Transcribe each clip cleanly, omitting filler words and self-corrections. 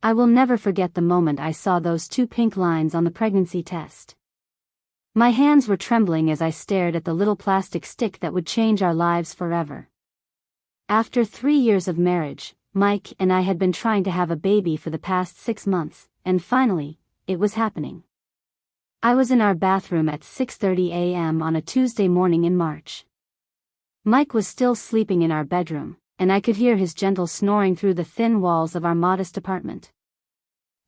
I will never forget the moment I saw those 2 pink lines on the pregnancy test. My hands were trembling as I stared at the little plastic stick that would change our lives forever. After 3 years of marriage, Mike and I had been trying to have a baby for the past 6 months, and finally, it was happening. I was in our bathroom at 6:30 a.m. on a Tuesday morning in March. Mike was still sleeping in our bedroom, and I could hear his gentle snoring through the thin walls of our modest apartment.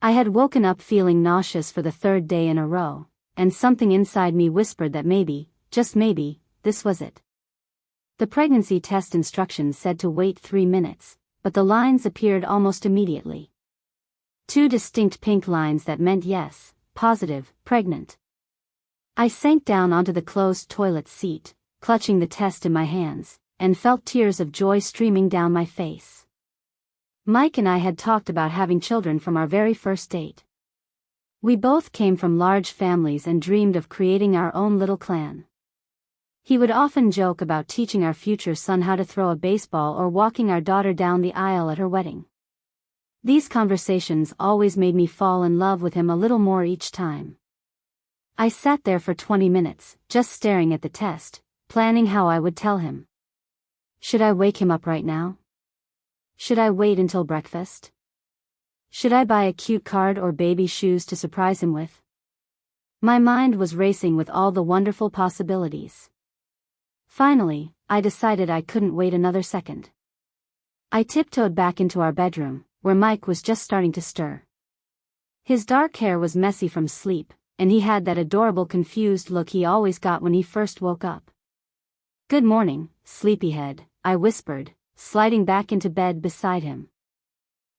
I had woken up feeling nauseous for the 3rd day in a row, and something inside me whispered that maybe, just maybe, this was it. The pregnancy test instructions said to wait 3 minutes, but the lines appeared almost immediately. 2 distinct pink lines that meant yes, positive, pregnant. I sank down onto the closed toilet seat, clutching the test in my hands, and felt tears of joy streaming down my face. Mike and I had talked about having children from our very first date. We both came from large families and dreamed of creating our own little clan. He would often joke about teaching our future son how to throw a baseball or walking our daughter down the aisle at her wedding. These conversations always made me fall in love with him a little more each time. I sat there for 20 minutes, just staring at the test, planning how I would tell him. Should I wake him up right now? Should I wait until breakfast? Should I buy a cute card or baby shoes to surprise him with? My mind was racing with all the wonderful possibilities. Finally, I decided I couldn't wait another second. I tiptoed back into our bedroom, where Mike was just starting to stir. His dark hair was messy from sleep, and he had that adorable confused look he always got when he first woke up. "Good morning, sleepyhead," I whispered, sliding back into bed beside him.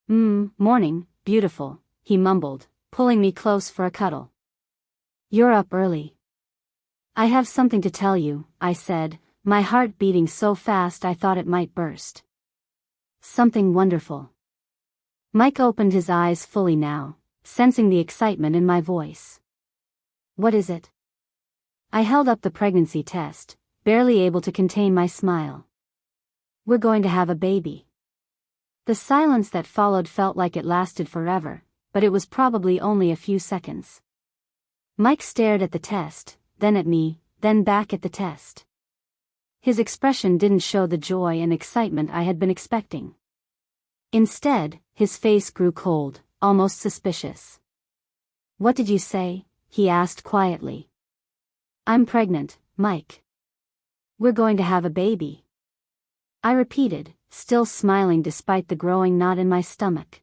Morning, beautiful," he mumbled, pulling me close for a cuddle. "You're up early." "I have something to tell you," I said, my heart beating so fast I thought it might burst. "Something wonderful." Mike opened his eyes fully now, sensing the excitement in my voice. "What is it?" I held up the pregnancy test, barely able to contain my smile. "We're going to have a baby." The silence that followed felt like it lasted forever, but it was probably only a few seconds. Mike stared at the test, then at me, then back at the test. His expression didn't show the joy and excitement I had been expecting. Instead, his face grew cold, almost suspicious. "What did you say?" he asked quietly. "I'm pregnant, Mike. We're going to have a baby," I repeated, still smiling despite the growing knot in my stomach.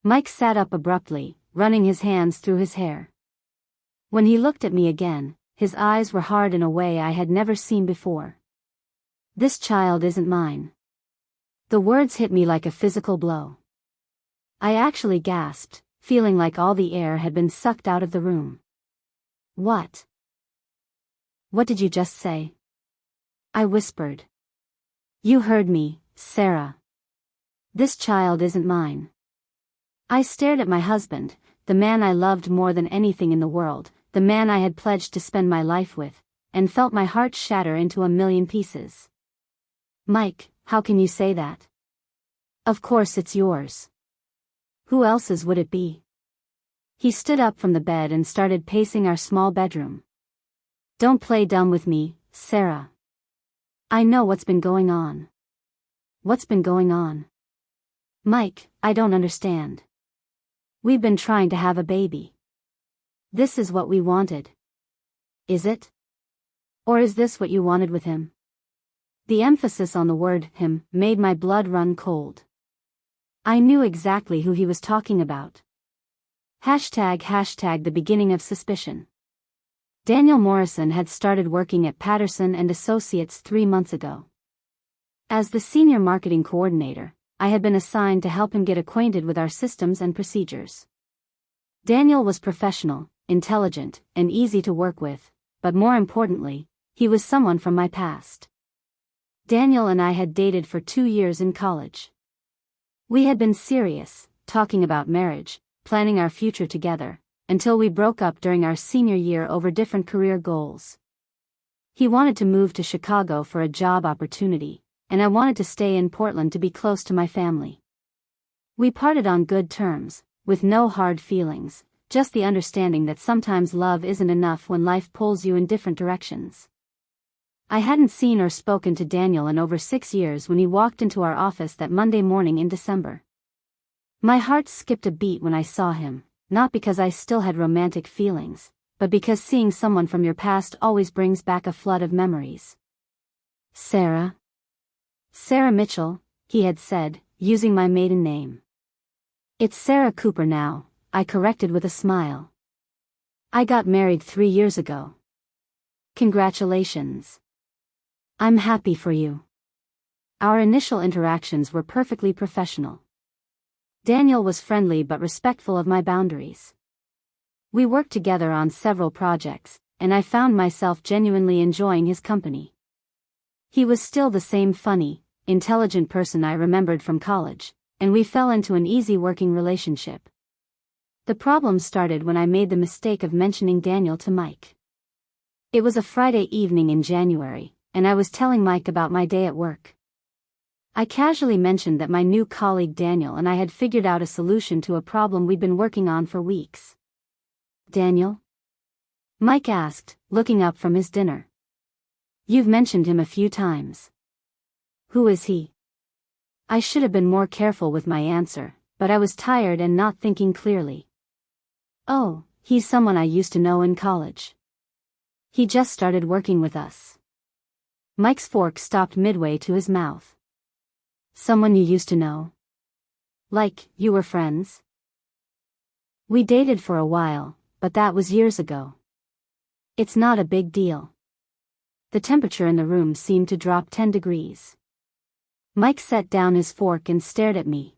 Mike sat up abruptly, running his hands through his hair. When he looked at me again, his eyes were hard in a way I had never seen before. "This child isn't mine." The words hit me like a physical blow. I actually gasped, feeling like all the air had been sucked out of the room. What did you just say?" I whispered. "You heard me, Sarah. This child isn't mine." I stared at my husband, the man I loved more than anything in the world, the man I had pledged to spend my life with, and felt my heart shatter into a million pieces. "Mike, how can you say that? Of course it's yours. Who else's would it be?" He stood up from the bed and started pacing our small bedroom. "Don't play dumb with me, Sarah. I know what's been going on." "What's been going on?" "Mike, I don't understand. We've been trying to have a baby. This is what we wanted. Is it? Or is this what you wanted with him?" The emphasis on the word him made my blood run cold. I knew exactly who he was talking about. Hashtag the beginning of suspicion. Daniel Morrison had started working at Patterson and Associates 3 months ago. As the senior marketing coordinator, I had been assigned to help him get acquainted with our systems and procedures. Daniel was professional, intelligent, and easy to work with, but more importantly, he was someone from my past. Daniel and I had dated for 2 years in college. We had been serious, talking about marriage, planning our future together, until we broke up during our senior year over different career goals. He wanted to move to Chicago for a job opportunity, and I wanted to stay in Portland to be close to my family. We parted on good terms, with no hard feelings, just the understanding that sometimes love isn't enough when life pulls you in different directions. I hadn't seen or spoken to Daniel in over 6 years when he walked into our office that Monday morning in December. My heart skipped a beat when I saw him, not because I still had romantic feelings, but because seeing someone from your past always brings back a flood of memories. Sarah? Sarah Mitchell, he had said, using my maiden name. It's Sarah Cooper now, I corrected with a smile. I got married 3 years ago. Congratulations. I'm happy for you. Our initial interactions were perfectly professional. Daniel was friendly but respectful of my boundaries. We worked together on several projects, and I found myself genuinely enjoying his company. He was still the same funny, intelligent person I remembered from college, and we fell into an easy working relationship. The problem started when I made the mistake of mentioning Daniel to Mike. It was a Friday evening in January, and I was telling Mike about my day at work. I casually mentioned that my new colleague Daniel and I had figured out a solution to a problem we'd been working on for weeks. Daniel? Mike asked, looking up from his dinner. You've mentioned him a few times. Who is he? I should have been more careful with my answer, but I was tired and not thinking clearly. Oh, he's someone I used to know in college. He just started working with us. Mike's fork stopped midway to his mouth. Someone you used to know? Like, you were friends? We dated for a while, but that was years ago. It's not a big deal. The temperature in the room seemed to drop 10 degrees. Mike set down his fork and stared at me.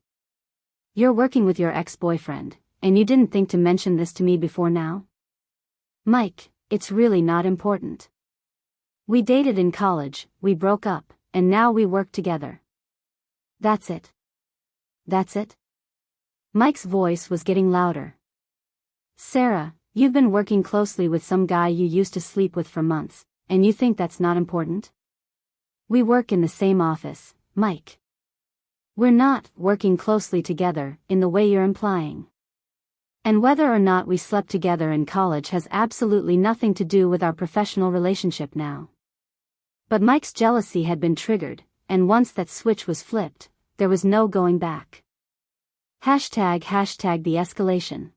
You're working with your ex-boyfriend, and you didn't think to mention this to me before now? Mike, it's really not important. We dated in college, we broke up, and now we work together. That's it. That's it? Mike's voice was getting louder. Sarah, you've been working closely with some guy you used to sleep with for months, and you think that's not important? We work in the same office, Mike. We're not working closely together in the way you're implying. And whether or not we slept together in college has absolutely nothing to do with our professional relationship now. But Mike's jealousy had been triggered, and once that switch was flipped, there was no going back. Hashtag the escalation.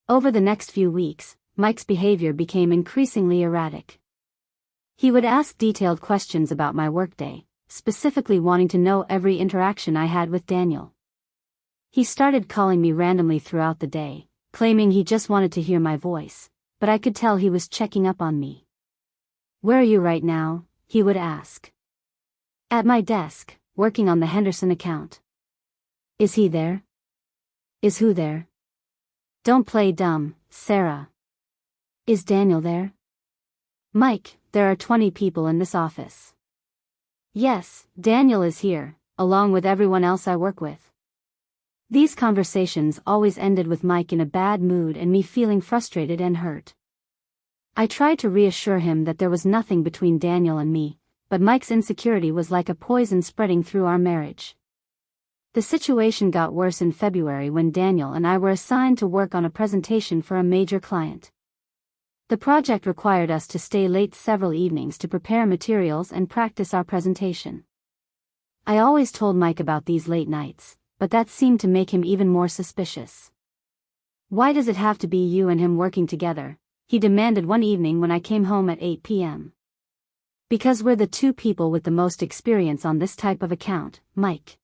Over the next few weeks, Mike's behavior became increasingly erratic. He would ask detailed questions about my workday, specifically wanting to know every interaction I had with Daniel. He started calling me randomly throughout the day, claiming he just wanted to hear my voice, but I could tell he was checking up on me. Where are you right now? He would ask. At my desk, working on the Henderson account. Is he there? Is who there? Don't play dumb, Sarah. Is Daniel there? Mike, there are 20 people in this office. Yes, Daniel is here, along with everyone else I work with. These conversations always ended with Mike in a bad mood and me feeling frustrated and hurt. I tried to reassure him that there was nothing between Daniel and me, but Mike's insecurity was like a poison spreading through our marriage. The situation got worse in February when Daniel and I were assigned to work on a presentation for a major client. The project required us to stay late several evenings to prepare materials and practice our presentation. I always told Mike about these late nights, but that seemed to make him even more suspicious. Why does it have to be you and him working together? He demanded one evening when I came home at 8 p.m. Because we're the two people with the most experience on this type of account, Mike.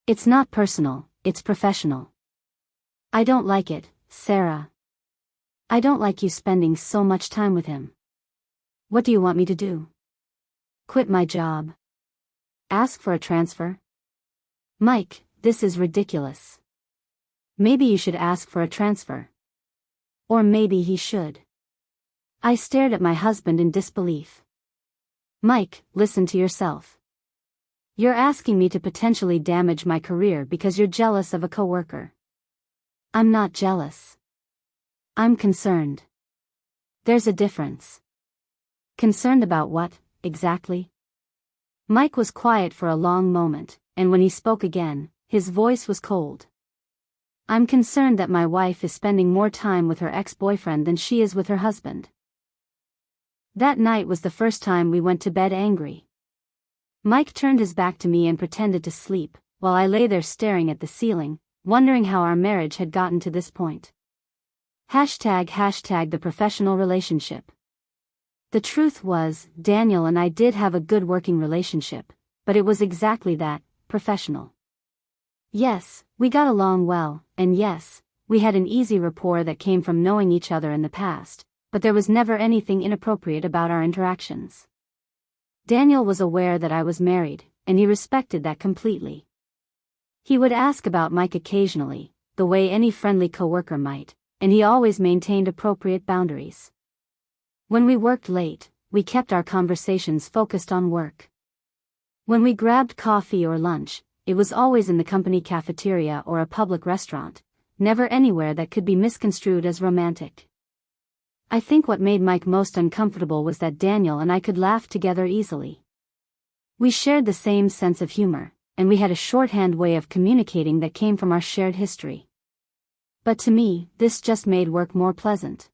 It's not personal, it's professional. I don't like it, Sarah. I don't like you spending so much time with him. What do you want me to do? Quit my job? Ask for a transfer? Mike, this is ridiculous. Maybe you should ask for a transfer. Or maybe he should. I stared at my husband in disbelief. Mike, listen to yourself. You're asking me to potentially damage my career because you're jealous of a coworker. I'm not jealous. I'm concerned. There's a difference. Concerned about what, exactly? Mike was quiet for a long moment, and when he spoke again, His voice was cold. I'm concerned that my wife is spending more time with her ex-boyfriend than she is with her husband. That night was the first time we went to bed angry. Mike turned his back to me and pretended to sleep, while I lay there staring at the ceiling, wondering how our marriage had gotten to this point. #the professional relationship. The truth was, Daniel and I did have a good working relationship, but it was exactly that, professional. Yes, we got along well, and yes, we had an easy rapport that came from knowing each other in the past, but there was never anything inappropriate about our interactions. Daniel was aware that I was married, and he respected that completely. He would ask about Mike occasionally, the way any friendly coworker might, and he always maintained appropriate boundaries. When we worked late, we kept our conversations focused on work. When we grabbed coffee or lunch, it was always in the company cafeteria or a public restaurant, never anywhere that could be misconstrued as romantic. I think what made Mike most uncomfortable was that Daniel and I could laugh together easily. We shared the same sense of humor, and we had a shorthand way of communicating that came from our shared history. But to me, this just made work more pleasant.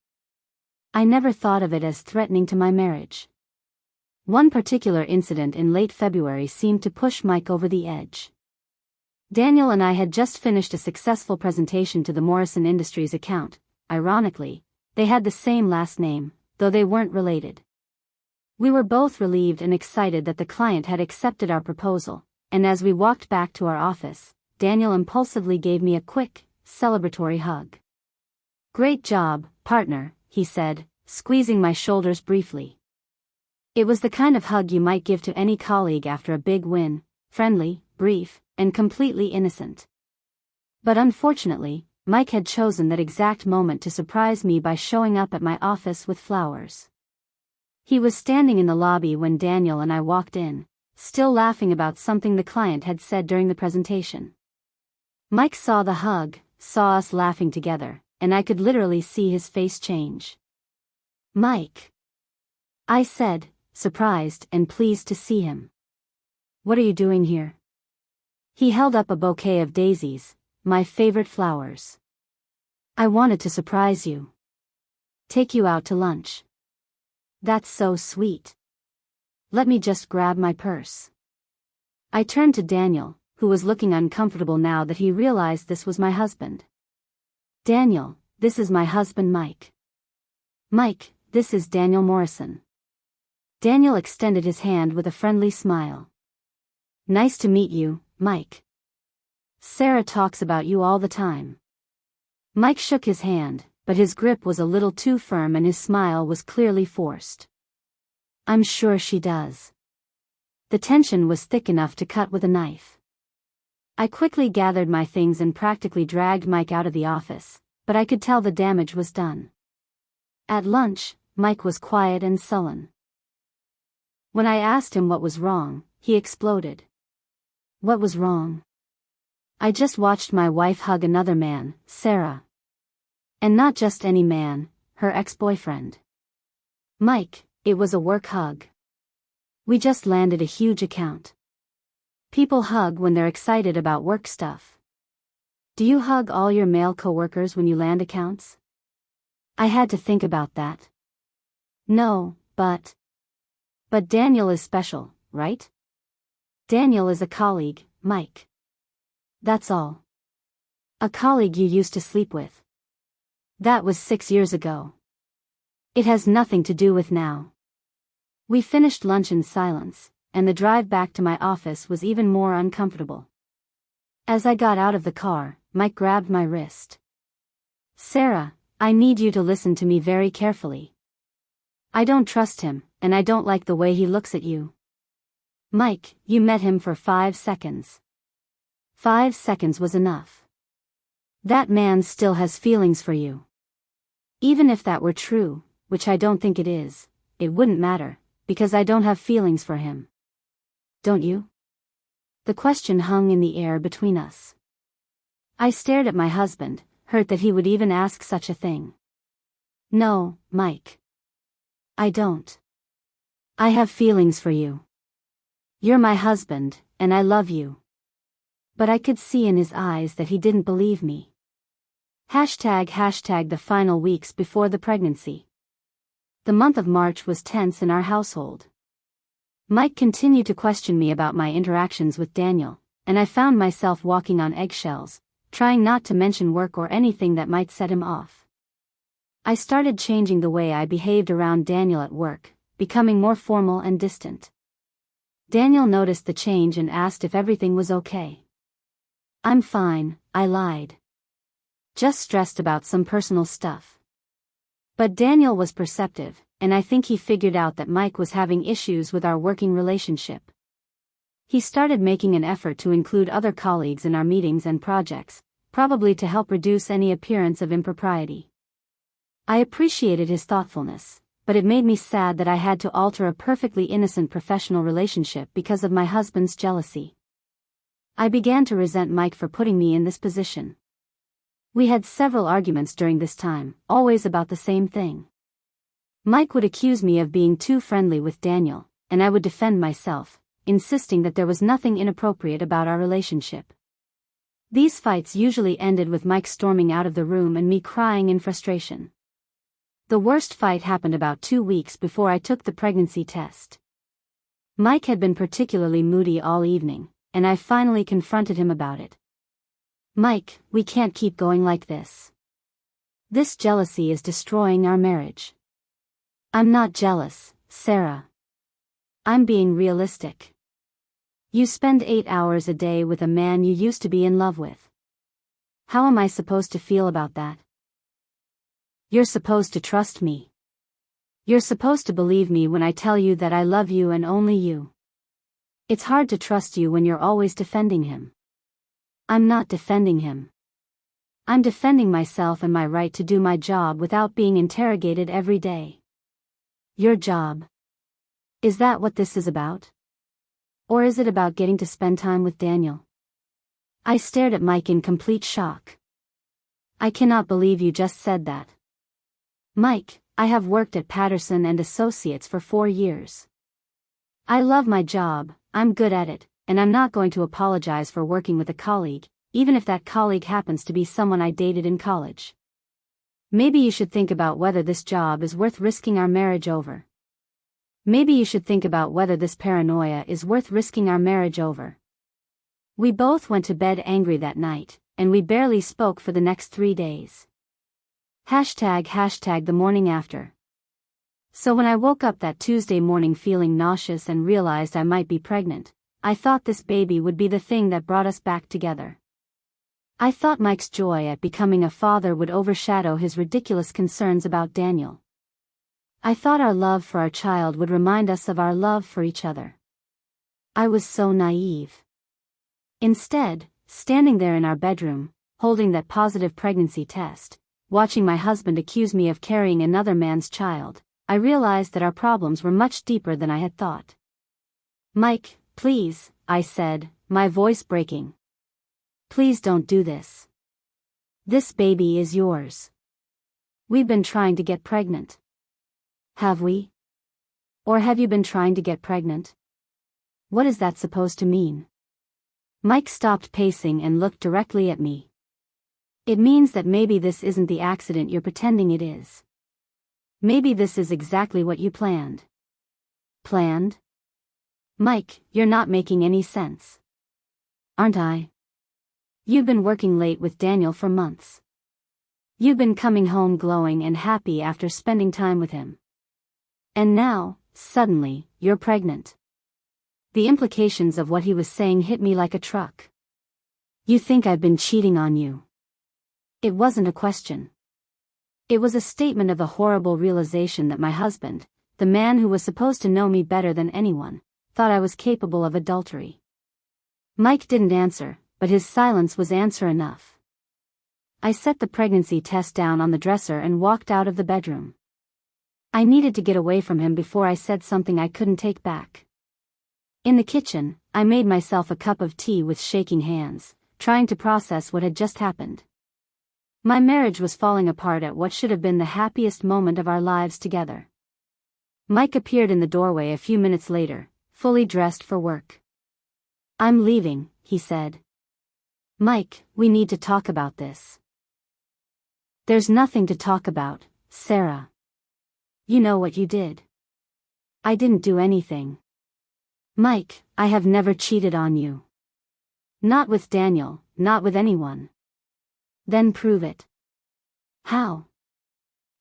I never thought of it as threatening to my marriage. One particular incident in late February seemed to push Mike over the edge. Daniel and I had just finished a successful presentation to the Morrison Industries account. Ironically, they had the same last name, though they weren't related. We were both relieved and excited that the client had accepted our proposal, and as we walked back to our office, Daniel impulsively gave me a quick, celebratory hug. "Great job, partner," he said, squeezing my shoulders briefly. It was the kind of hug you might give to any colleague after a big win, friendly, brief, and completely innocent. But unfortunately, Mike had chosen that exact moment to surprise me by showing up at my office with flowers. He was standing in the lobby when Daniel and I walked in, still laughing about something the client had said during the presentation. Mike saw the hug, saw us laughing together, and I could literally see his face change. "Mike," I said, surprised and pleased to see him. "What are you doing here?" He held up a bouquet of daisies, my favorite flowers. "I wanted to surprise you. Take you out to lunch." "That's so sweet. Let me just grab my purse." I turned to Daniel, who was looking uncomfortable now that he realized this was my husband. "Daniel, this is my husband Mike. Mike, this is Daniel Morrison." Daniel extended his hand with a friendly smile. "Nice to meet you, Mike. Sarah talks about you all the time." Mike shook his hand, but his grip was a little too firm and his smile was clearly forced. "I'm sure she does." The tension was thick enough to cut with a knife. I quickly gathered my things and practically dragged Mike out of the office, but I could tell the damage was done. At lunch, Mike was quiet and sullen. When I asked him what was wrong, he exploded. "What was wrong?" "I just watched my wife hug another man, Sarah. And not just any man, her ex-boyfriend. Mike, it was a work hug. We just landed a huge account. People hug when they're excited about work stuff. Do you hug all your male coworkers when you land accounts?" I had to think about that. "No, but Daniel is special, right? Daniel is a colleague, Mike. That's all. A colleague you used to sleep with. That was 6 years ago. It has nothing to do with now." We finished lunch in silence, and the drive back to my office was even more uncomfortable. As I got out of the car, Mike grabbed my wrist. "Sarah, I need you to listen to me very carefully. I don't trust him, and I don't like the way he looks at you. Mike, you met him for 5 seconds. 5 seconds was enough. That man still has feelings for you. Even if that were true, which I don't think it is, it wouldn't matter, because I don't have feelings for him. Don't you?" The question hung in the air between us. I stared at my husband, hurt that he would even ask such a thing. "No, Mike. I don't. I have feelings for you. You're my husband, and I love you. But I could see in his eyes that he didn't believe me. ### the final weeks before the pregnancy. The month of March was tense in our household. Mike continued to question me about my interactions with Daniel, and I found myself walking on eggshells, trying not to mention work or anything that might set him off. I started changing the way I behaved around Daniel at work, becoming more formal and distant. Daniel noticed the change and asked if everything was okay. "I'm fine," I lied. "Just stressed about some personal stuff." But Daniel was perceptive, and I think he figured out that Mike was having issues with our working relationship. He started making an effort to include other colleagues in our meetings and projects, probably to help reduce any appearance of impropriety. I appreciated his thoughtfulness, but it made me sad that I had to alter a perfectly innocent professional relationship because of my husband's jealousy. I began to resent Mike for putting me in this position. We had several arguments during this time, always about the same thing. Mike would accuse me of being too friendly with Daniel, and I would defend myself, insisting that there was nothing inappropriate about our relationship. These fights usually ended with Mike storming out of the room and me crying in frustration. The worst fight happened about 2 weeks before I took the pregnancy test. Mike had been particularly moody all evening, and I finally confronted him about it. "Mike, we can't keep going like this. This jealousy is destroying our marriage." "I'm not jealous, Sarah. I'm being realistic. You spend 8 hours a day with a man you used to be in love with. How am I supposed to feel about that? You're supposed to trust me. You're supposed to believe me when I tell you that I love you and only you. It's hard to trust you when you're always defending him." "I'm not defending him. I'm defending myself and my right to do my job without being interrogated every day." "Your job? Is that what this is about? Or is it about getting to spend time with Daniel?" I stared at Mike in complete shock. "I cannot believe you just said that. Mike, I have worked at Patterson and Associates for 4 years. I love my job, I'm good at it, and I'm not going to apologize for working with a colleague, even if that colleague happens to be someone I dated in college. Maybe you should think about whether this job is worth risking our marriage over. Maybe you should think about whether this paranoia is worth risking our marriage over." We both went to bed angry that night, and we barely spoke for the next 3 days. ### the morning after. So when I woke up that Tuesday morning feeling nauseous and realized I might be pregnant, I thought this baby would be the thing that brought us back together. I thought Mike's joy at becoming a father would overshadow his ridiculous concerns about Daniel. I thought our love for our child would remind us of our love for each other. I was so naive. Instead, standing there in our bedroom, holding that positive pregnancy test, watching my husband accuse me of carrying another man's child, I realized that our problems were much deeper than I had thought. "Mike, please," I said, my voice breaking. "Please don't do this. This baby is yours. We've been trying to get pregnant." "Have we? Or have you been trying to get pregnant? What is that supposed to mean?" Mike stopped pacing and looked directly at me. "It means that maybe this isn't the accident you're pretending it is. Maybe this is exactly what you planned." "Planned? Mike, you're not making any sense." "Aren't I? You've been working late with Daniel for months. You've been coming home glowing and happy after spending time with him. And now, suddenly, you're pregnant." The implications of what he was saying hit me like a truck. "You think I've been cheating on you?" It wasn't a question. It was a statement of the horrible realization that my husband, the man who was supposed to know me better than anyone, thought I was capable of adultery. Mike didn't answer, but his silence was answer enough. I set the pregnancy test down on the dresser and walked out of the bedroom. I needed to get away from him before I said something I couldn't take back. In the kitchen, I made myself a cup of tea with shaking hands, trying to process what had just happened. My marriage was falling apart at what should have been the happiest moment of our lives together. Mike appeared in the doorway a few minutes later, fully dressed for work. "I'm leaving," he said. Mike, we need to talk about this. There's nothing to talk about, Sarah. You know what you did. I didn't do anything. Mike, I have never cheated on you. Not with Daniel, not with anyone. Then prove it. How?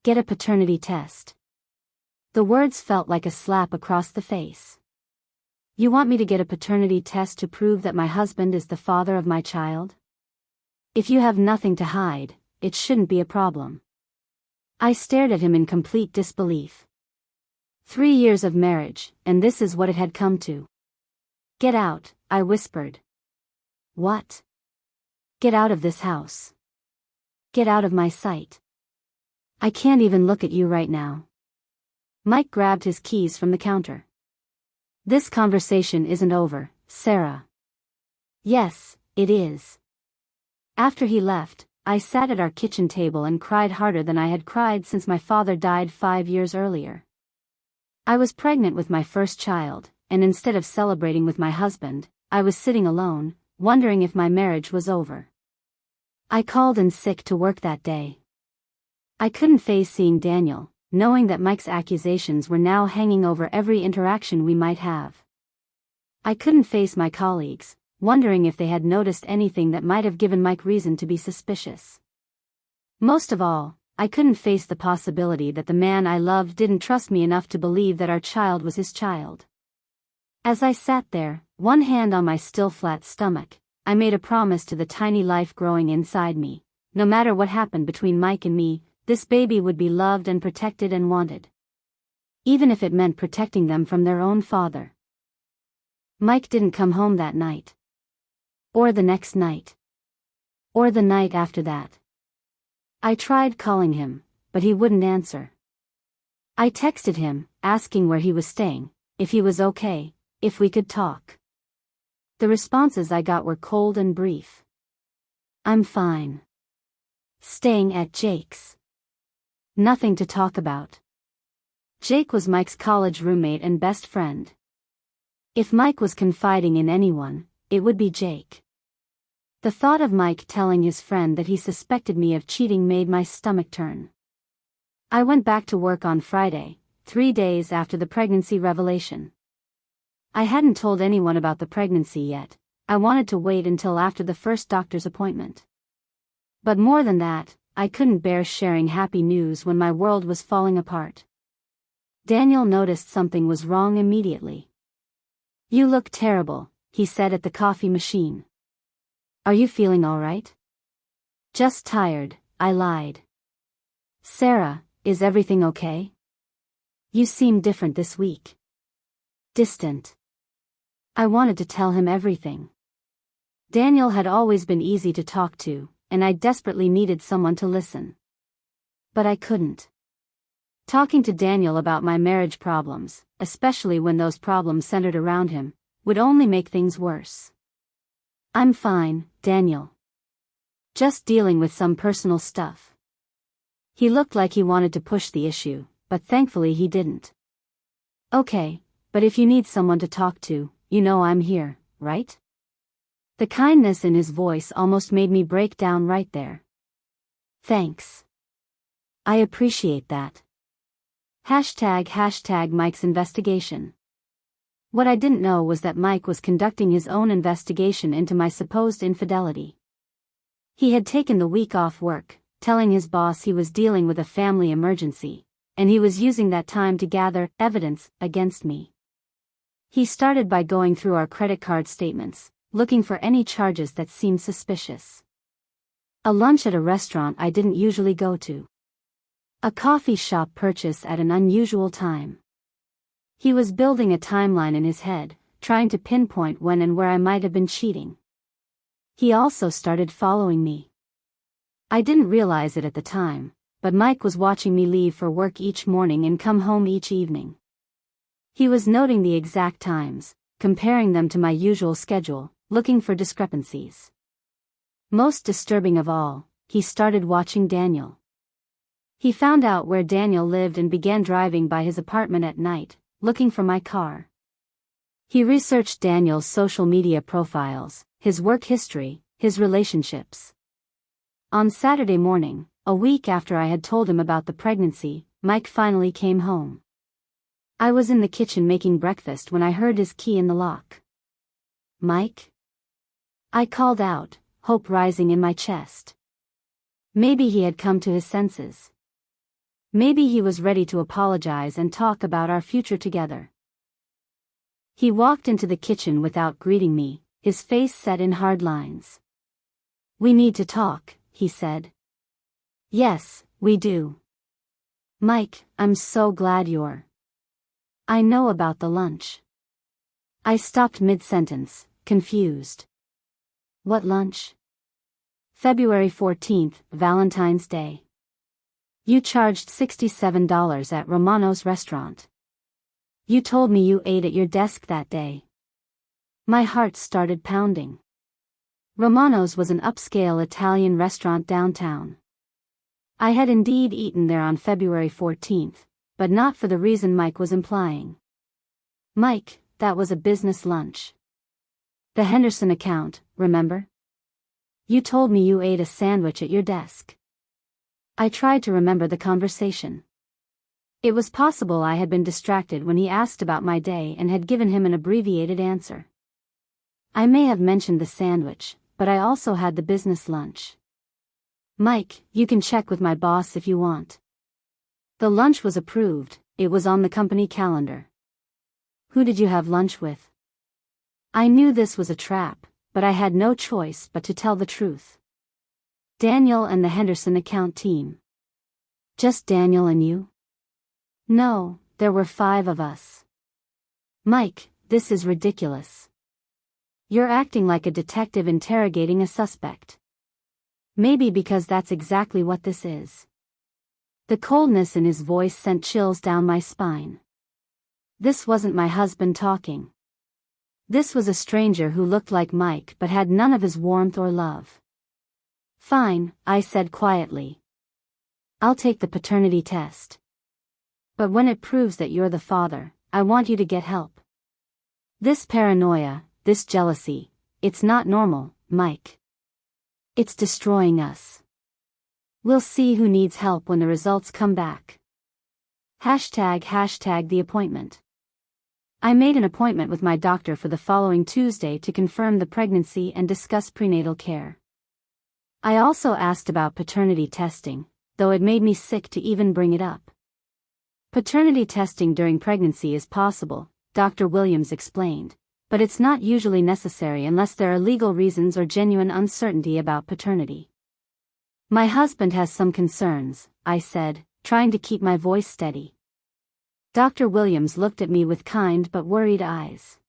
Get a paternity test. The words felt like a slap across the face. You want me to get a paternity test to prove that my husband is the father of my child? If you have nothing to hide, it shouldn't be a problem. I stared at him in complete disbelief. 3 years of marriage, and this is what it had come to. Get out, I whispered. What? Get out of this house. Get out of my sight. I can't even look at you right now. Mike grabbed his keys from the counter. This conversation isn't over, Sarah. Yes, it is. After he left, I sat at our kitchen table and cried harder than I had cried since my father died 5 years earlier. I was pregnant with my first child, and instead of celebrating with my husband, I was sitting alone, wondering if my marriage was over. I called in sick to work that day. I couldn't face seeing Daniel, knowing that Mike's accusations were now hanging over every interaction we might have. I couldn't face my colleagues, wondering if they had noticed anything that might have given Mike reason to be suspicious. Most of all, I couldn't face the possibility that the man I loved didn't trust me enough to believe that our child was his child. As I sat there, one hand on my still flat stomach, I made a promise to the tiny life growing inside me. No matter what happened between Mike and me, this baby would be loved and protected and wanted. Even if it meant protecting them from their own father. Mike didn't come home that night. Or the next night. Or the night after that. I tried calling him, but he wouldn't answer. I texted him, asking where he was staying, if he was okay, if we could talk. The responses I got were cold and brief. I'm fine. Staying at Jake's. Nothing to talk about. Jake was Mike's college roommate and best friend. If Mike was confiding in anyone, it would be Jake. The thought of Mike telling his friend that he suspected me of cheating made my stomach turn. I went back to work on Friday, 3 days after the pregnancy revelation. I hadn't told anyone about the pregnancy yet. I wanted to wait until after the first doctor's appointment. But more than that, I couldn't bear sharing happy news when my world was falling apart. Daniel noticed something was wrong immediately. You look terrible, he said at the coffee machine. Are you feeling all right? Just tired, I lied. Sarah, is everything okay? You seem different this week. Distant. I wanted to tell him everything. Daniel had always been easy to talk to, and I desperately needed someone to listen. But I couldn't. Talking to Daniel about my marriage problems, especially when those problems centered around him, would only make things worse. I'm fine, Daniel. Just dealing with some personal stuff. He looked like he wanted to push the issue, but thankfully he didn't. Okay, but if you need someone to talk to, you know I'm here, right? The kindness in his voice almost made me break down right there. Thanks. I appreciate that. ## Mike's investigation. What I didn't know was that Mike was conducting his own investigation into my supposed infidelity. He had taken the week off work, telling his boss he was dealing with a family emergency, and he was using that time to gather evidence against me. He started by going through our credit card statements, looking for any charges that seemed suspicious. A lunch at a restaurant I didn't usually go to. A coffee shop purchase at an unusual time. He was building a timeline in his head, trying to pinpoint when and where I might have been cheating. He also started following me. I didn't realize it at the time, but Mike was watching me leave for work each morning and come home each evening. He was noting the exact times, comparing them to my usual schedule, looking for discrepancies. Most disturbing of all, he started watching Daniel. He found out where Daniel lived and began driving by his apartment at night, looking for my car. He researched Daniel's social media profiles, his work history, his relationships. On Saturday morning, a week after I had told him about the pregnancy, Mike finally came home. I was in the kitchen making breakfast when I heard his key in the lock. "Mike?" I called out, hope rising in my chest. Maybe he had come to his senses. Maybe he was ready to apologize and talk about our future together. He walked into the kitchen without greeting me, his face set in hard lines. "We need to talk," he said. "Yes, we do. Mike, I'm so glad you're." "I know about the lunch." I stopped mid-sentence, confused. "What lunch?" "February 14th, Valentine's Day. You charged $67 at Romano's restaurant. You told me you ate at your desk that day." My heart started pounding. Romano's was an upscale Italian restaurant downtown. I had indeed eaten there on February 14th, but not for the reason Mike was implying. "Mike, that was a business lunch. The Henderson account, remember? You told me you ate a sandwich at your desk." I tried to remember the conversation. It was possible I had been distracted when he asked about my day and had given him an abbreviated answer. I may have mentioned the sandwich, but I also had the business lunch. "Mike, you can check with my boss if you want. The lunch was approved, it was on the company calendar." "Who did you have lunch with?" I knew this was a trap, but I had no choice but to tell the truth. "Daniel and the Henderson account team." "Just Daniel and you?" "No, there were 5 of us." "Mike, this is ridiculous. You're acting like a detective interrogating a suspect." Maybe because that's exactly what this is. The coldness in his voice sent chills down my spine. This wasn't my husband talking. This was a stranger who looked like Mike but had none of his warmth or love. "Fine," I said quietly. "I'll take the paternity test. But when it proves that you're the father, I want you to get help. This paranoia, this jealousy, it's not normal, Mike. It's destroying us. We'll see who needs help when the results come back." ## the appointment. I made an appointment with my doctor for the following Tuesday to confirm the pregnancy and discuss prenatal care. I also asked about paternity testing, though it made me sick to even bring it up. Paternity testing during pregnancy is possible, Dr. Williams explained, but it's not usually necessary unless there are legal reasons or genuine uncertainty about paternity. "My husband has some concerns," I said, trying to keep my voice steady. Dr. Williams looked at me with kind but worried eyes.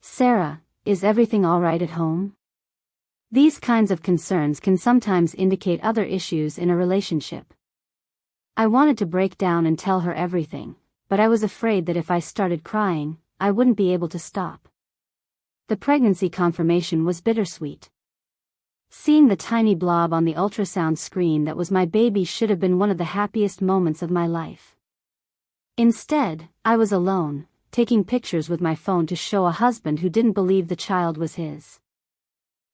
"Sarah, is everything all right at home?" These kinds of concerns can sometimes indicate other issues in a relationship. I wanted to break down and tell her everything, but I was afraid that if I started crying, I wouldn't be able to stop. The pregnancy confirmation was bittersweet. Seeing the tiny blob on the ultrasound screen that was my baby should have been one of the happiest moments of my life. Instead, I was alone, taking pictures with my phone to show a husband who didn't believe the child was his.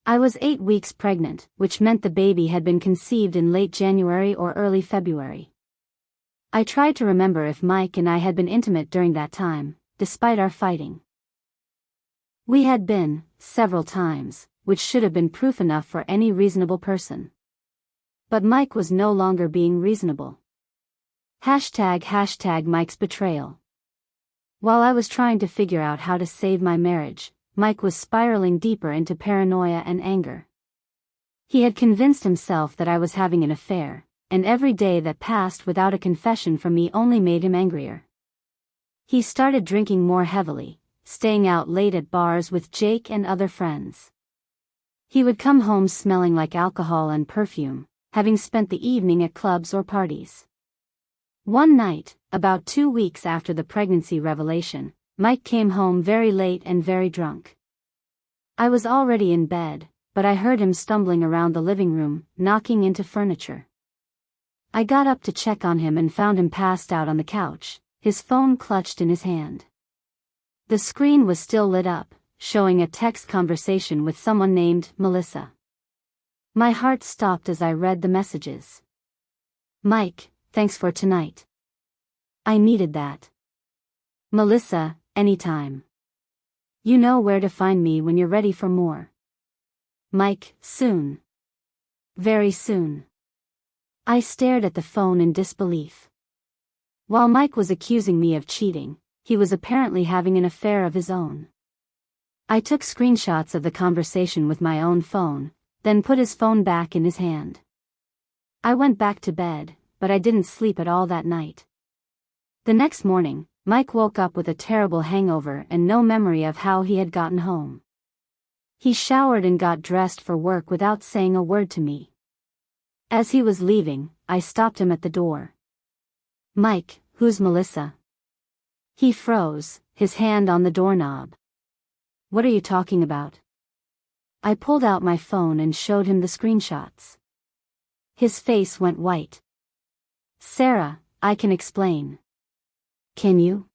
I was 8 weeks pregnant, which meant the baby had been conceived in late January or early February. I tried to remember if Mike and I had been intimate during that time, despite our fighting. We had been, several times, which should have been proof enough for any reasonable person. But Mike was no longer being reasonable. ## Mike's betrayal. While I was trying to figure out how to save my marriage, Mike was spiraling deeper into paranoia and anger. He had convinced himself that I was having an affair, and every day that passed without a confession from me only made him angrier. He started drinking more heavily, staying out late at bars with Jake and other friends. He would come home smelling like alcohol and perfume, having spent the evening at clubs or parties. One night, about 2 weeks after the pregnancy revelation, Mike came home very late and very drunk. I was already in bed, but I heard him stumbling around the living room, knocking into furniture. I got up to check on him and found him passed out on the couch, his phone clutched in his hand. The screen was still lit up, showing a text conversation with someone named Melissa. My heart stopped as I read the messages. Mike, thanks for tonight. I needed that. Melissa, anytime. You know where to find me when you're ready for more. Mike, soon. Very soon. I stared at the phone in disbelief. While Mike was accusing me of cheating, he was apparently having an affair of his own. I took screenshots of the conversation with my own phone, then put his phone back in his hand. I went back to bed, but I didn't sleep at all that night. The next morning, Mike woke up with a terrible hangover and no memory of how he had gotten home. He showered and got dressed for work without saying a word to me. As he was leaving, I stopped him at the door. Mike, who's Melissa? He froze, his hand on the doorknob. What are you talking about? I pulled out my phone and showed him the screenshots. His face went white. Sarah, I can explain. Can you?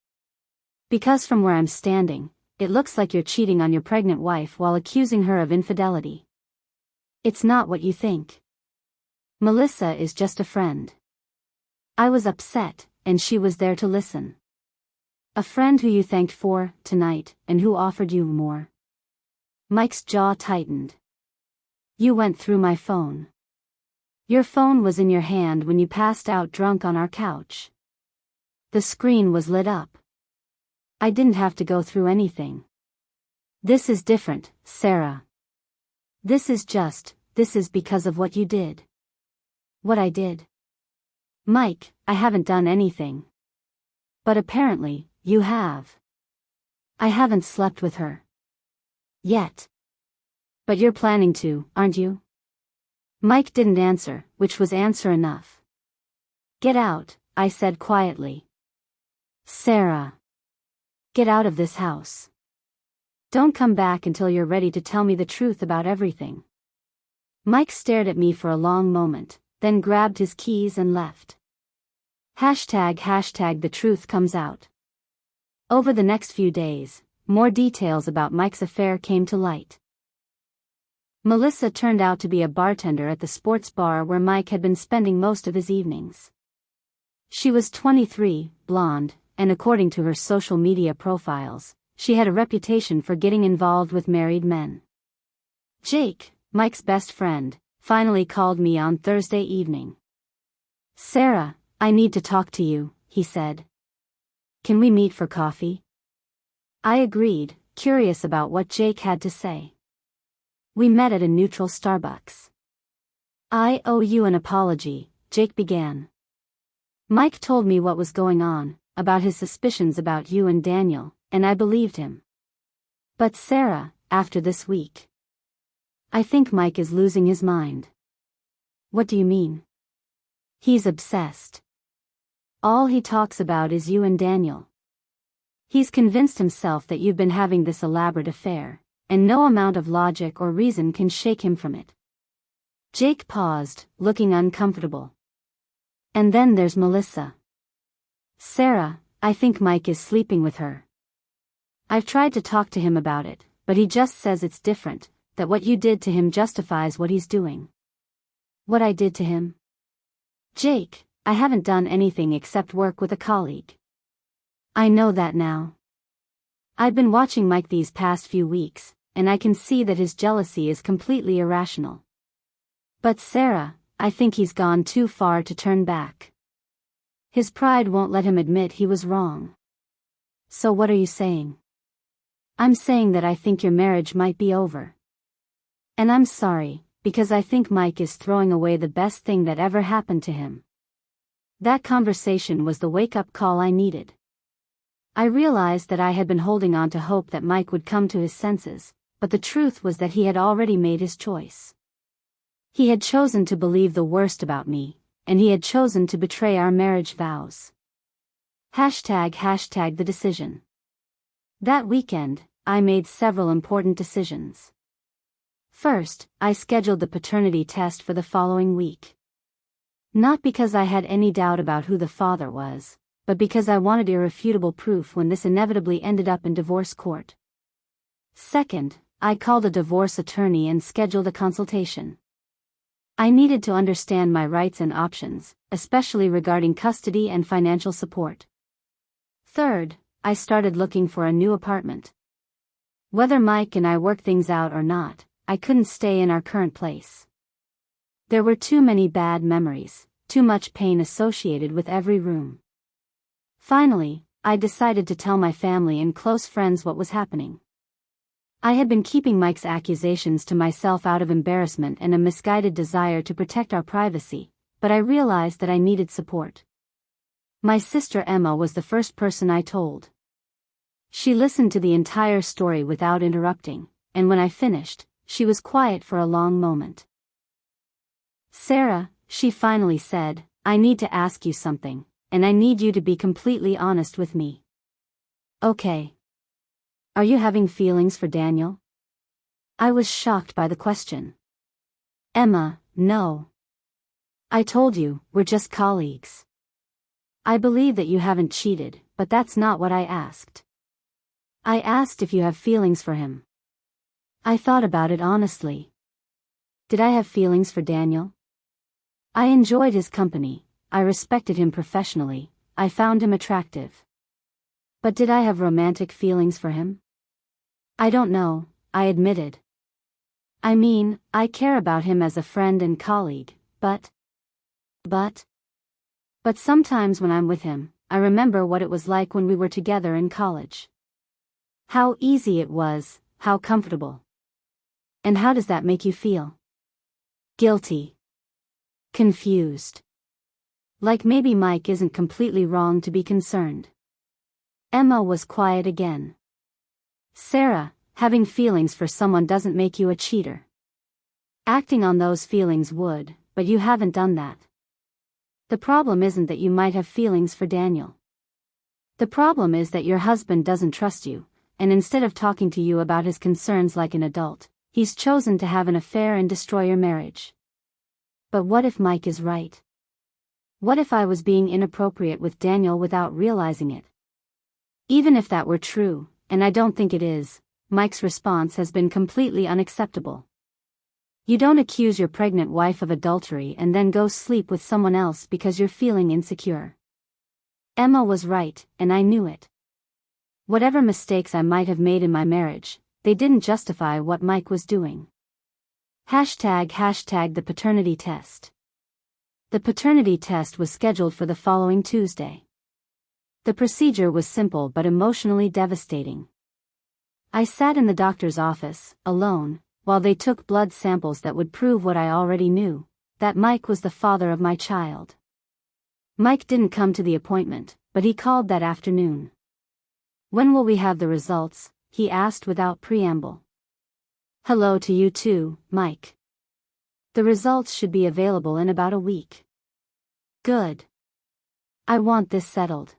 Because from where I'm standing, it looks like you're cheating on your pregnant wife while accusing her of infidelity. It's not what you think. Melissa is just a friend. I was upset, and she was there to listen. A friend who you thanked for, tonight, and who offered you more. Mike's jaw tightened. You went through my phone. Your phone was in your hand when you passed out drunk on our couch. The screen was lit up. I didn't have to go through anything. This is different, Sarah. This is because of what you did. What I did? Mike, I haven't done anything. But apparently, you have. I haven't slept with her. Yet. But you're planning to, aren't you? Mike didn't answer, which was answer enough. Get out, I said quietly. Sarah. Get out of this house. Don't come back until you're ready to tell me the truth about everything. Mike stared at me for a long moment, then grabbed his keys and left. #the truth comes out. Over the next few days, more details about Mike's affair came to light. Melissa turned out to be a bartender at the sports bar where Mike had been spending most of his evenings. She was 23, blonde, and according to her social media profiles, she had a reputation for getting involved with married men. Jake, Mike's best friend, finally called me on Thursday evening. Sarah, I need to talk to you, he said. Can we meet for coffee? I agreed, curious about what Jake had to say. We met at a neutral Starbucks. I owe you an apology, Jake began. Mike told me what was going on, about his suspicions about you and Daniel, and I believed him. But Sarah, after this week. I think Mike is losing his mind. What do you mean? He's obsessed. All he talks about is you and Daniel. He's convinced himself that you've been having this elaborate affair, and no amount of logic or reason can shake him from it. Jake paused, looking uncomfortable. And then there's Melissa. Sarah, I think Mike is sleeping with her. I've tried to talk to him about it, but he just says it's different, that what you did to him justifies what he's doing. What I did to him? Jake, I haven't done anything except work with a colleague. I know that now. I've been watching Mike these past few weeks, and I can see that his jealousy is completely irrational. But Sarah, I think he's gone too far to turn back. His pride won't let him admit he was wrong. So what are you saying? I'm saying that I think your marriage might be over. And I'm sorry, because I think Mike is throwing away the best thing that ever happened to him. That conversation was the wake-up call I needed. I realized that I had been holding on to hope that Mike would come to his senses, but the truth was that he had already made his choice. He had chosen to believe the worst about me, and he had chosen to betray our marriage vows. #the decision. That weekend, I made several important decisions. First, I scheduled the paternity test for the following week. Not because I had any doubt about who the father was, but because I wanted irrefutable proof when this inevitably ended up in divorce court. Second, I called a divorce attorney and scheduled a consultation. I needed to understand my rights and options, especially regarding custody and financial support. Third, I started looking for a new apartment. Whether Mike and I worked things out or not, I couldn't stay in our current place. There were too many bad memories, too much pain associated with every room. Finally, I decided to tell my family and close friends what was happening. I had been keeping Mike's accusations to myself out of embarrassment and a misguided desire to protect our privacy, but I realized that I needed support. My sister Emma was the first person I told. She listened to the entire story without interrupting, and when I finished, she was quiet for a long moment. "Sarah," she finally said, "I need to ask you something, and I need you to be completely honest with me." "Okay. Are you having feelings for Daniel?" I was shocked by the question. "Emma, no. I told you, we're just colleagues. I believe that you haven't cheated, but that's not what I asked. I asked if you have feelings for him." I thought about it honestly. Did I have feelings for Daniel? I enjoyed his company, I respected him professionally, I found him attractive. But did I have romantic feelings for him? I don't know, I admitted. I mean, I care about him as a friend and colleague, but sometimes when I'm with him, I remember what it was like when we were together in college. How easy it was, how comfortable. And how does that make you feel? Guilty. Confused. Like maybe Mike isn't completely wrong to be concerned. Emma was quiet again. "Sarah, having feelings for someone doesn't make you a cheater. Acting on those feelings would, but you haven't done that. The problem isn't that you might have feelings for Daniel. The problem is that your husband doesn't trust you, and instead of talking to you about his concerns like an adult, he's chosen to have an affair and destroy your marriage. But what if Mike is right? What if I was being inappropriate with Daniel without realizing it? Even if that were true, and I don't think it is, Mike's response has been completely unacceptable. You don't accuse your pregnant wife of adultery and then go sleep with someone else because you're feeling insecure." Emma was right, and I knew it. Whatever mistakes I might have made in my marriage, they didn't justify what Mike was doing. Hashtag the paternity test. The paternity test was scheduled for the following Tuesday. The procedure was simple but emotionally devastating. I sat in the doctor's office, alone, while they took blood samples that would prove what I already knew, that Mike was the father of my child. Mike didn't come to the appointment, but he called that afternoon. "When will we have the results?" he asked without preamble. "Hello to you too, Mike. The results should be available in about a week." "Good. I want this settled."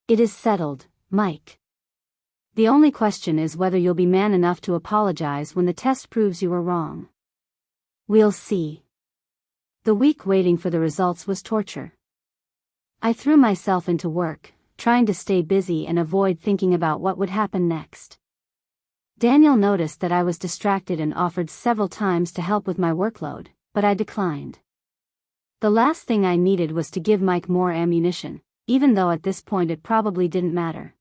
"It is settled, Mike. The only question is whether you'll be man enough to apologize when the test proves you were wrong. We'll see." The week waiting for the results was torture. I threw myself into work, trying to stay busy and avoid thinking about what would happen next. Daniel noticed that I was distracted and offered several times to help with my workload, but I declined. The last thing I needed was to give Mike more ammunition, even though at this point it probably didn't matter.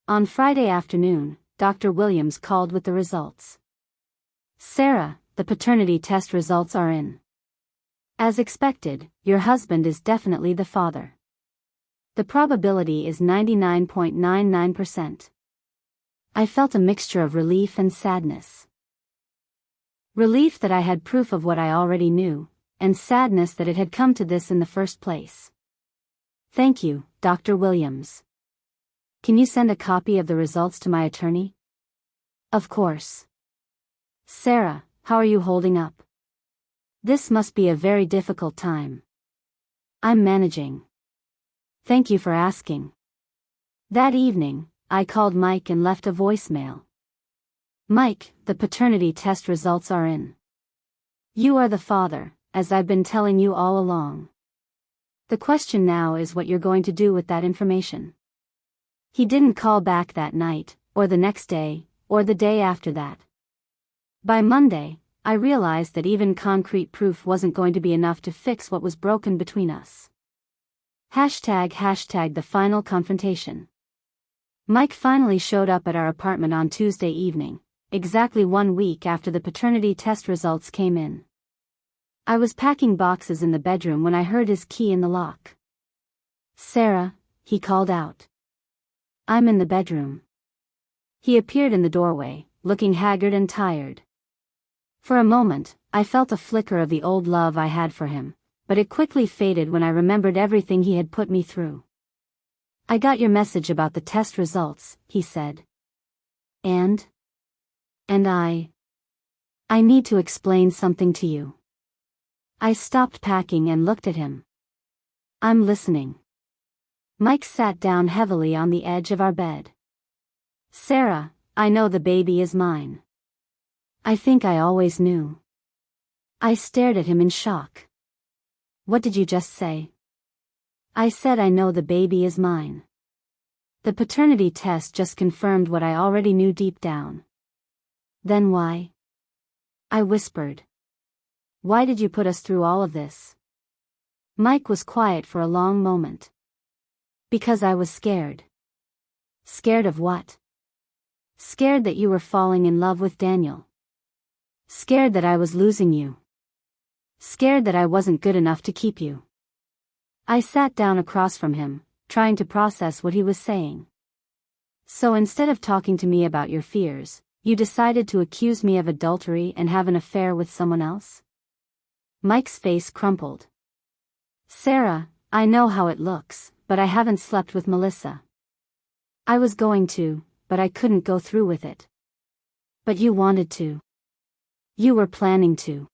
On Friday afternoon, Dr. Williams called with the results. "Sarah, the paternity test results are in. As expected, your husband is definitely the father. The probability is 99.99%. I felt a mixture of relief and sadness. Relief that I had proof of what I already knew, and sadness that it had come to this in the first place. "Thank you, Dr. Williams. Can you send a copy of the results to my attorney?" "Of course." "Sarah, how are you holding up? This must be a very difficult time." "I'm managing. Thank you for asking." That evening, I called Mike and left a voicemail. "Mike, the paternity test results are in. You are the father, as I've been telling you all along. The question now is what you're going to do with that information." He didn't call back that night, or the next day, or the day after that. By Monday, I realized that even concrete proof wasn't going to be enough to fix what was broken between us. #the final confrontation. Mike finally showed up at our apartment on Tuesday evening, exactly 1 week after the paternity test results came in. I was packing boxes in the bedroom when I heard his key in the lock. "Sarah," he called out. "I'm in the bedroom." He appeared in the doorway, looking haggard and tired. For a moment, I felt a flicker of the old love I had for him, but it quickly faded when I remembered everything he had put me through. "I got your message about the test results," he said. And I need to explain something to you." I stopped packing and looked at him. "I'm listening." Mike sat down heavily on the edge of our bed. "Sarah, I know the baby is mine. I think I always knew." I stared at him in shock. "What did you just say?" "I said I know the baby is mine. The paternity test just confirmed what I already knew deep down." "Then why?" I whispered. "Why did you put us through all of this?" Mike was quiet for a long moment. "Because I was scared." "Scared of what?" "Scared that you were falling in love with Daniel. Scared that I was losing you. Scared that I wasn't good enough to keep you." I sat down across from him, trying to process what he was saying. "So instead of talking to me about your fears, you decided to accuse me of adultery and have an affair with someone else?" Mike's face crumpled. "Sarah, I know how it looks, but I haven't slept with Melissa. I was going to, but I couldn't go through with it." "But you wanted to. You were planning to."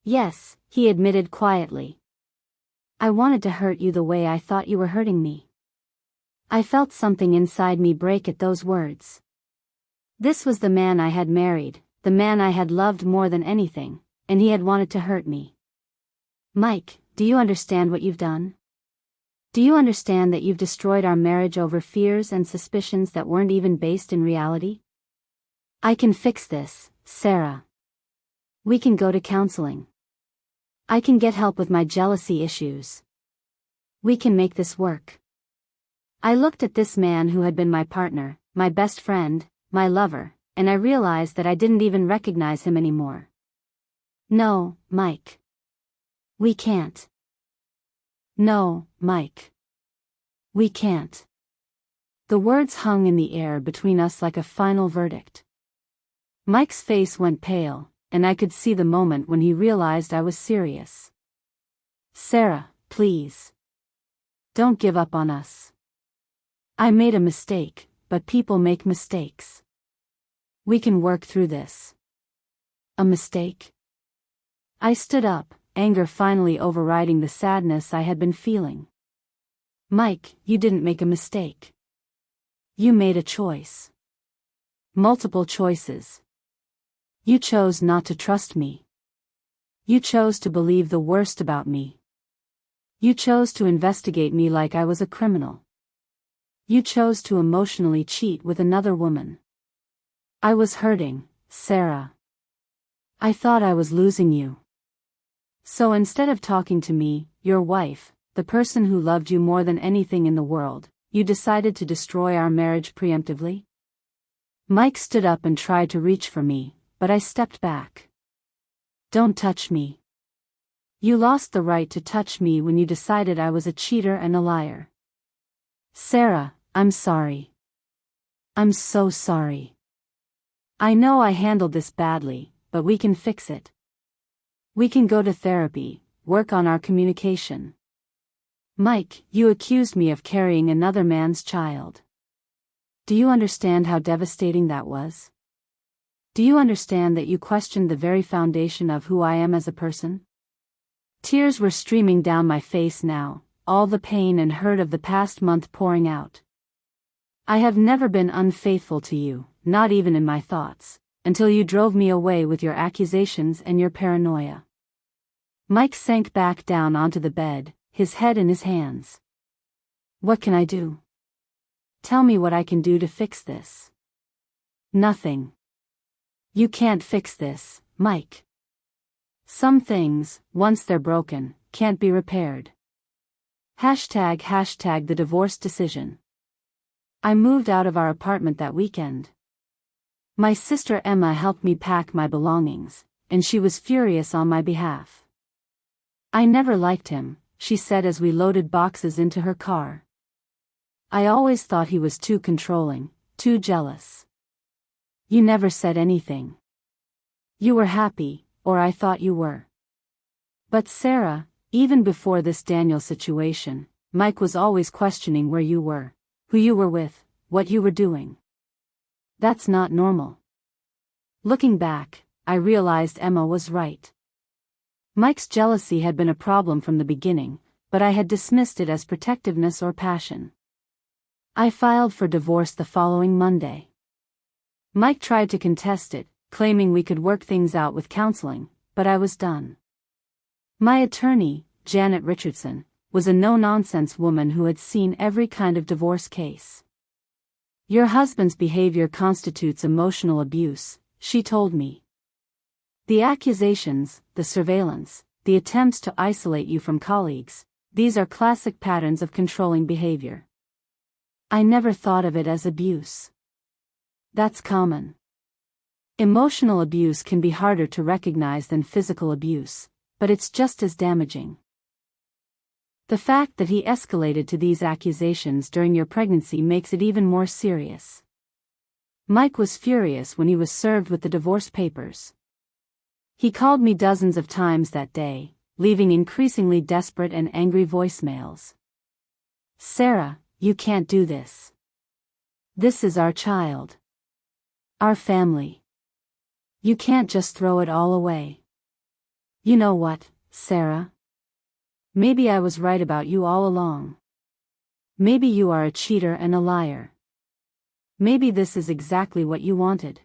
"Yes," he admitted quietly. "I wanted to hurt you the way I thought you were hurting me." I felt something inside me break at those words. This was the man I had married, the man I had loved more than anything, and he had wanted to hurt me. "Mike, do you understand what you've done? Do you understand that you've destroyed our marriage over fears and suspicions that weren't even based in reality? I can fix this, Sarah. We can go to counseling. I can get help with my jealousy issues. We can make this work." I looked at this man who had been my partner, my best friend, my lover, and I realized that I didn't even recognize him anymore. "No, Mike. We can't. No, Mike. We can't." The words hung in the air between us like a final verdict. Mike's face went pale, and I could see the moment when he realized I was serious. "Sarah, please. Don't give up on us. I made a mistake, but people make mistakes. We can work through this." "A mistake?" I stood up, anger finally overriding the sadness I had been feeling. "Mike, you didn't make a mistake. You made a choice. Multiple choices. You chose not to trust me. You chose to believe the worst about me. You chose to investigate me like I was a criminal. You chose to emotionally cheat with another woman. I was hurting, Sarah. I thought I was losing you. So instead of talking to me, your wife, the person who loved you more than anything in the world, you decided to destroy our marriage preemptively?" Mike stood up and tried to reach for me, but I stepped back. "Don't touch me. You lost the right to touch me when you decided I was a cheater and a liar." "Sarah, I'm sorry. I'm so sorry. I know I handled this badly, but we can fix it. We can go to therapy, work on our communication. Mike, you accused me of carrying another man's child. Do you understand how devastating that was? Do you understand that you questioned the very foundation of who I am as a person?" Tears were streaming down my face now, all the pain and hurt of the past month pouring out. "I have never been unfaithful to you, not even in my thoughts, until you drove me away with your accusations and your paranoia." Mike sank back down onto the bed, his head in his hands. "What can I do? Tell me what I can do to fix this." "Nothing. You can't fix this, Mike. Some things, once they're broken, can't be repaired. Hashtag the divorce decision. I moved out of our apartment that weekend. My sister Emma helped me pack my belongings, and she was furious on my behalf. I never liked him, she said as we loaded boxes into her car. I always thought he was too controlling, too jealous. You never said anything. You were happy, or I thought you were. But Sarah, even before this Daniel situation, Mike was always questioning where you were, who you were with, what you were doing. That's not normal. Looking back, I realized Emma was right. Mike's jealousy had been a problem from the beginning, but I had dismissed it as protectiveness or passion. I filed for divorce the following Monday. Mike tried to contest it, claiming we could work things out with counseling, but I was done. My attorney, Janet Richardson, was a no-nonsense woman who had seen every kind of divorce case. Your husband's behavior constitutes emotional abuse, she told me. The accusations, the surveillance, the attempts to isolate you from colleagues, these are classic patterns of controlling behavior. I never thought of it as abuse. That's common. Emotional abuse can be harder to recognize than physical abuse, but it's just as damaging. The fact that he escalated to these accusations during your pregnancy makes it even more serious. Mike was furious when he was served with the divorce papers. He called me dozens of times that day, leaving increasingly desperate and angry voicemails. Sarah, you can't do this. This is our child. Our family. You can't just throw it all away. You know what, Sarah? Maybe I was right about you all along. Maybe you are a cheater and a liar. Maybe this is exactly what you wanted.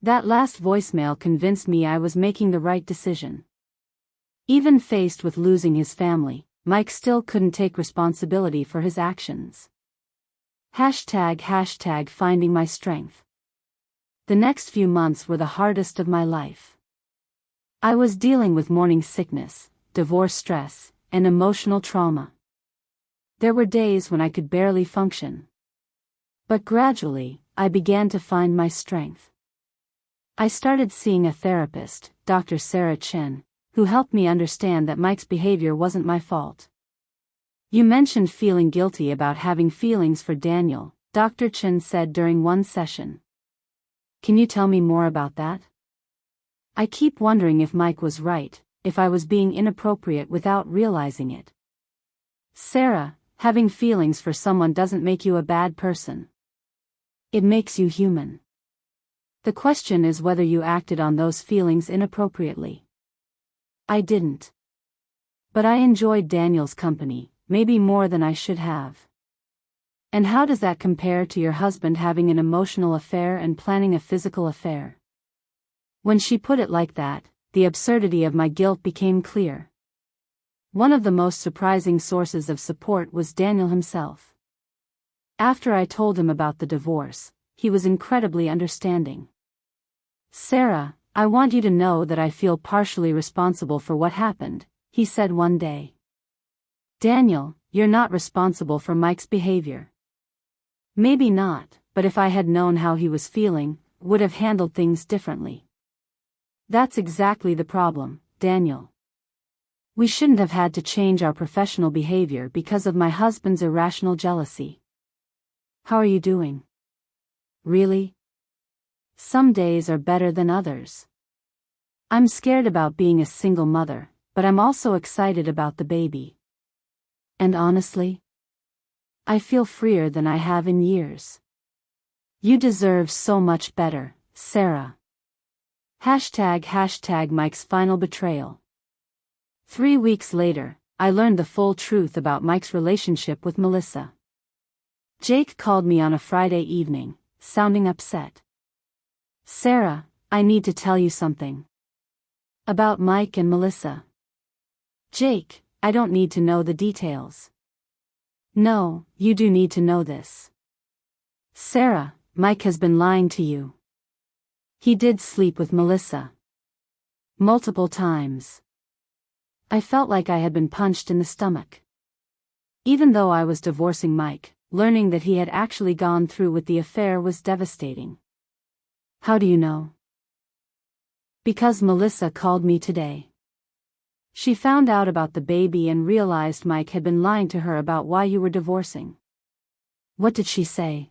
That last voicemail convinced me I was making the right decision. Even faced with losing his family, Mike still couldn't take responsibility for his actions. Hashtag finding my strength. The next few months were the hardest of my life. I was dealing with morning sickness, divorce stress, and emotional trauma. There were days when I could barely function. But gradually, I began to find my strength. I started seeing a therapist, Dr. Sarah Chen, who helped me understand that Mike's behavior wasn't my fault. You mentioned feeling guilty about having feelings for Daniel, Dr. Chen said during one session. Can you tell me more about that? I keep wondering if Mike was right, if I was being inappropriate without realizing it. Sarah, having feelings for someone doesn't make you a bad person. It makes you human. The question is whether you acted on those feelings inappropriately. I didn't. But I enjoyed Daniel's company, maybe more than I should have. And how does that compare to your husband having an emotional affair and planning a physical affair? When she put it like that, the absurdity of my guilt became clear. One of the most surprising sources of support was Daniel himself. After I told him about the divorce, he was incredibly understanding. Sarah, I want you to know that I feel partially responsible for what happened, he said one day. Daniel, you're not responsible for Mike's behavior. Maybe not, but if I had known how he was feeling, would have handled things differently. That's exactly the problem, Daniel. We shouldn't have had to change our professional behavior because of my husband's irrational jealousy. How are you doing? Really? Some days are better than others. I'm scared about being a single mother, but I'm also excited about the baby. And honestly, I feel freer than I have in years. You deserve so much better, Sarah. Hashtag Mike's final betrayal. 3 weeks later, I learned the full truth about Mike's relationship with Melissa. Jake called me on a Friday evening, sounding upset. Sarah, I need to tell you something. About Mike and Melissa. Jake, I don't need to know the details. No, you do need to know this. Sarah, Mike has been lying to you. He did sleep with Melissa. Multiple times. I felt like I had been punched in the stomach. Even though I was divorcing Mike, learning that he had actually gone through with the affair was devastating. How do you know? Because Melissa called me today. She found out about the baby and realized Mike had been lying to her about why you were divorcing. What did she say?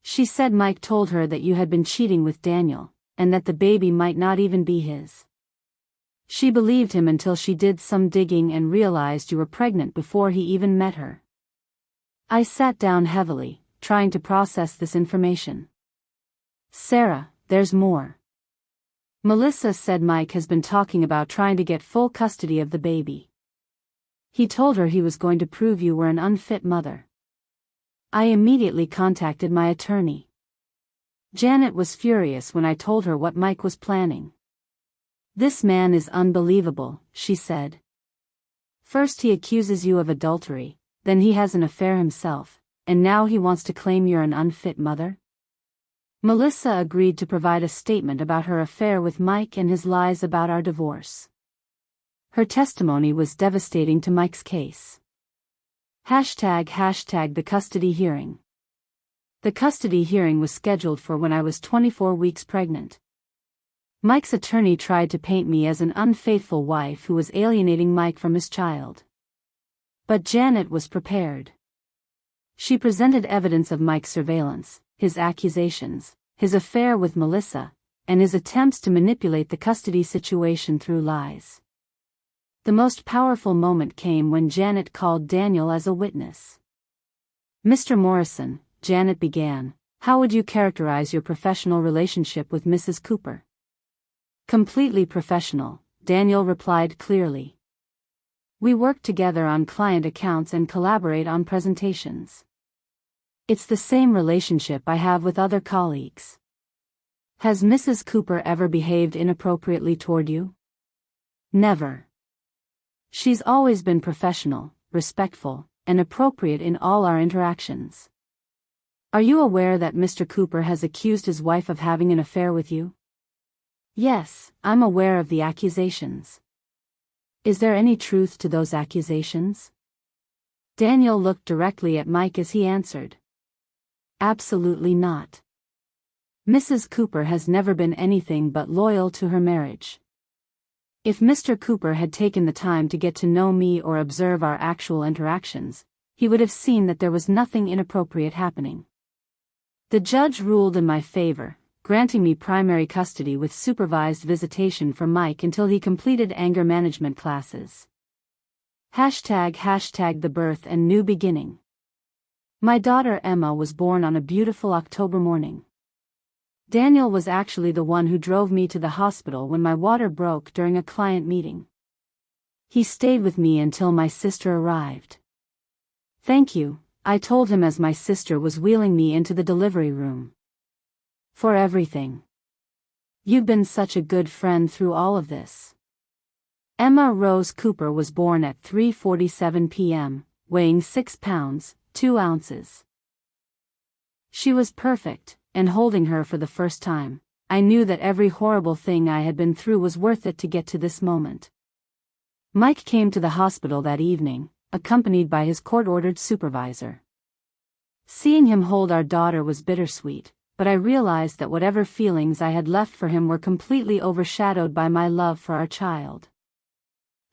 She said Mike told her that you had been cheating with Daniel, and that the baby might not even be his. She believed him until she did some digging and realized you were pregnant before he even met her. I sat down heavily, trying to process this information. Sarah, there's more. Melissa said Mike has been talking about trying to get full custody of the baby. He told her he was going to prove you were an unfit mother. I immediately contacted my attorney. Janet was furious when I told her what Mike was planning. This man is unbelievable, she said. First he accuses you of adultery, then he has an affair himself, and now he wants to claim you're an unfit mother? Melissa agreed to provide a statement about her affair with Mike and his lies about our divorce. Her testimony was devastating to Mike's case. #the custody hearing. The custody hearing was scheduled for when I was 24 weeks pregnant. Mike's attorney tried to paint me as an unfaithful wife who was alienating Mike from his child. But Janet was prepared. She presented evidence of Mike's surveillance, his accusations, his affair with Melissa, and his attempts to manipulate the custody situation through lies. The most powerful moment came when Janet called Daniel as a witness. Mr. Morrison, Janet began, how would you characterize your professional relationship with Mrs. Cooper? Completely professional, Daniel replied clearly. We work together on client accounts and collaborate on presentations. It's the same relationship I have with other colleagues. Has Mrs. Cooper ever behaved inappropriately toward you? Never. She's always been professional, respectful, and appropriate in all our interactions. Are you aware that Mr. Cooper has accused his wife of having an affair with you? Yes, I'm aware of the accusations. Is there any truth to those accusations? Daniel looked directly at Mike as he answered. Absolutely not. Mrs. Cooper has never been anything but loyal to her marriage. If Mr. Cooper had taken the time to get to know me or observe our actual interactions, he would have seen that there was nothing inappropriate happening. The judge ruled in my favor, granting me primary custody with supervised visitation for Mike until he completed anger management classes. #the birth and new beginning. My daughter Emma was born on a beautiful October morning. Daniel was actually the one who drove me to the hospital when my water broke during a client meeting. He stayed with me until my sister arrived. Thank you, I told him as my sister was wheeling me into the delivery room. For everything. You've been such a good friend through all of this. Emma Rose Cooper was born at 3:47 p.m., weighing 6 pounds, 2 ounces. She was perfect, and holding her for the first time, I knew that every horrible thing I had been through was worth it to get to this moment. Mike came to the hospital that evening, accompanied by his court-ordered supervisor. Seeing him hold our daughter was bittersweet, but I realized that whatever feelings I had left for him were completely overshadowed by my love for our child.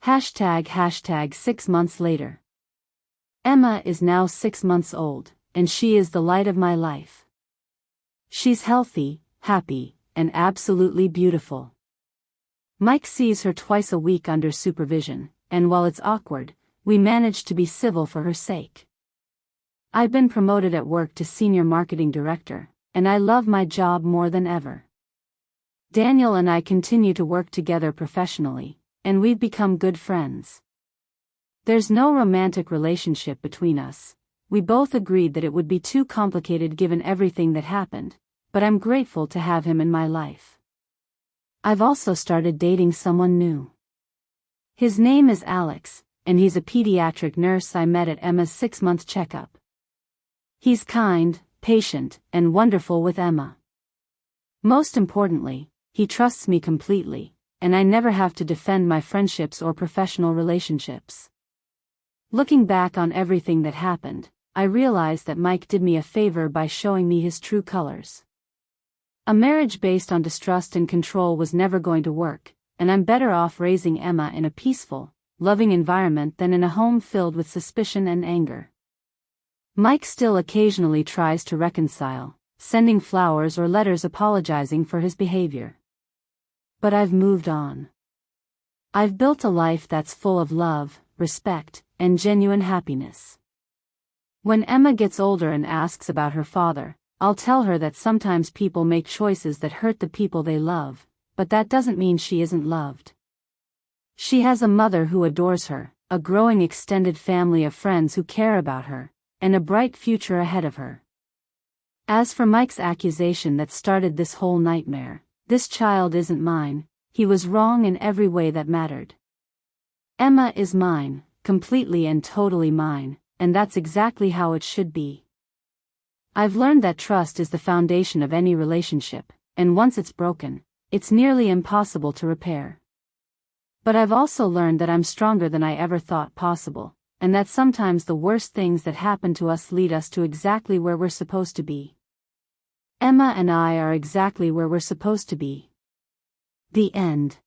#6 months later. Emma is now 6 months old, and she is the light of my life. She's healthy, happy, and absolutely beautiful. Mike sees her twice a week under supervision, and while it's awkward, we manage to be civil for her sake. I've been promoted at work to senior marketing director, and I love my job more than ever. Daniel and I continue to work together professionally, and we've become good friends. There's no romantic relationship between us. We both agreed that it would be too complicated given everything that happened, but I'm grateful to have him in my life. I've also started dating someone new. His name is Alex, and he's a pediatric nurse I met at Emma's 6-month checkup. He's kind, patient, and wonderful with Emma. Most importantly, he trusts me completely, and I never have to defend my friendships or professional relationships. Looking back on everything that happened, I realized that Mike did me a favor by showing me his true colors. A marriage based on distrust and control was never going to work, and I'm better off raising Emma in a peaceful, loving environment than in a home filled with suspicion and anger. Mike still occasionally tries to reconcile, sending flowers or letters apologizing for his behavior. But I've moved on. I've built a life that's full of love, respect, and genuine happiness. When Emma gets older and asks about her father, I'll tell her that sometimes people make choices that hurt the people they love, but that doesn't mean she isn't loved. She has a mother who adores her, a growing extended family of friends who care about her, and a bright future ahead of her. As for Mike's accusation that started this whole nightmare, this child isn't mine. He was wrong in every way that mattered. Emma is mine, completely and totally mine, and that's exactly how it should be. I've learned that trust is the foundation of any relationship, and once it's broken, it's nearly impossible to repair. But I've also learned that I'm stronger than I ever thought possible, and that sometimes the worst things that happen to us lead us to exactly where we're supposed to be. Emma and I are exactly where we're supposed to be. The end.